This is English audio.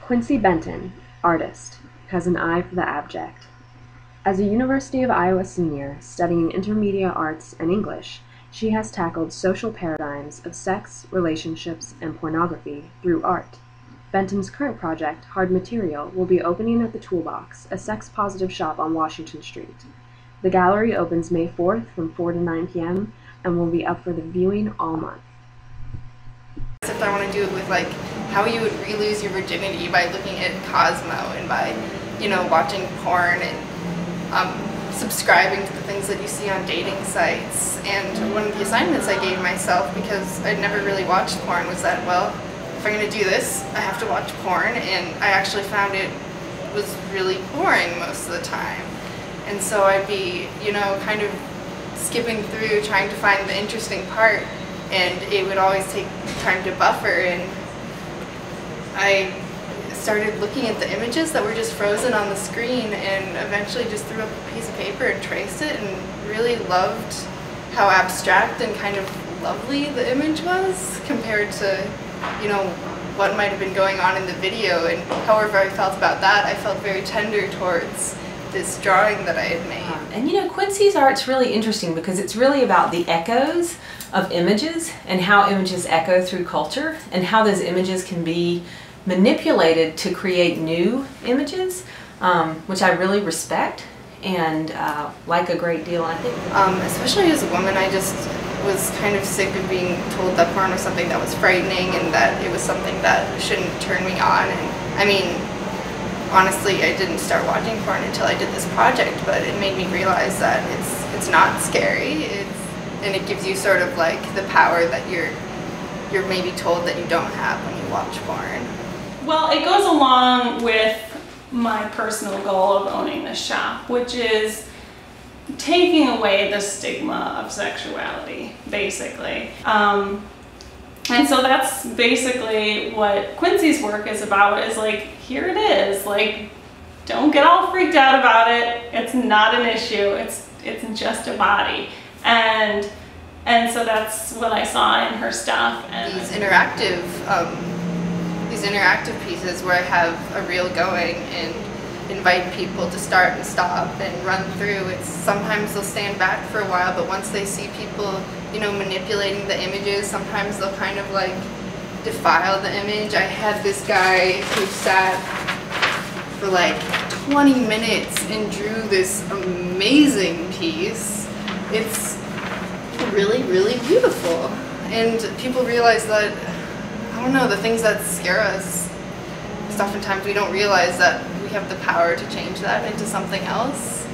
Quincy Benton, artist, has an eye for the abject. As a University of Iowa senior studying intermedia arts and English, she has tackled social paradigms of sex, relationships, and pornography through art. Benton's current project, Hard Material, will be opening at the Toolbox, a sex-positive shop on Washington Street. The gallery opens May 4th from 4 to 9 p.m. and will be up for the viewing all month. If I want to do it with like how you would re-lose your virginity by looking at Cosmo and by, watching porn and subscribing to the things that you see on dating sites. And one of the assignments I gave myself, because I'd never really watched porn, was that, well, if I'm going to do this, I have to watch porn, and I actually found it was really boring most of the time. And so I'd be, kind of skipping through trying to find the interesting part, and it would always take time to buffer, and I started looking at the images that were just frozen on the screen and eventually just threw up a piece of paper and traced it and really loved how abstract and kind of lovely the image was compared to, what might have been going on in the video. And however I felt about that, I felt very tender towards this drawing that I had made. And Quincy's art's really interesting because it's really about the echoes of images and how images echo through culture and how those images can be manipulated to create new images, which I really respect and like a great deal. I think, especially as a woman, I just was kind of sick of being told that porn was something that was frightening and that it was something that shouldn't turn me on. And I mean, honestly, I didn't start watching porn until I did this project, but it made me realize that it's not scary, and it gives you sort of like the power that you're maybe told that you don't have when you watch porn. Well, it goes along with my personal goal of owning this shop, which is taking away the stigma of sexuality, basically. And so that's basically what Quincy's work is about, is like, here it is, like, don't get all freaked out about it. It's not an issue, it's just a body. And so that's what I saw in her stuff. And these interactive pieces where I have a reel going and invite people to start and stop and run through. Sometimes they'll stand back for a while, but once they see people, manipulating the images, sometimes they'll kind of like defile the image. I had this guy who sat for like 20 minutes and drew this amazing piece. It's really, really beautiful. And people realize that, I don't know, the things that scare us, oftentimes we don't realize that we have the power to change that into something else.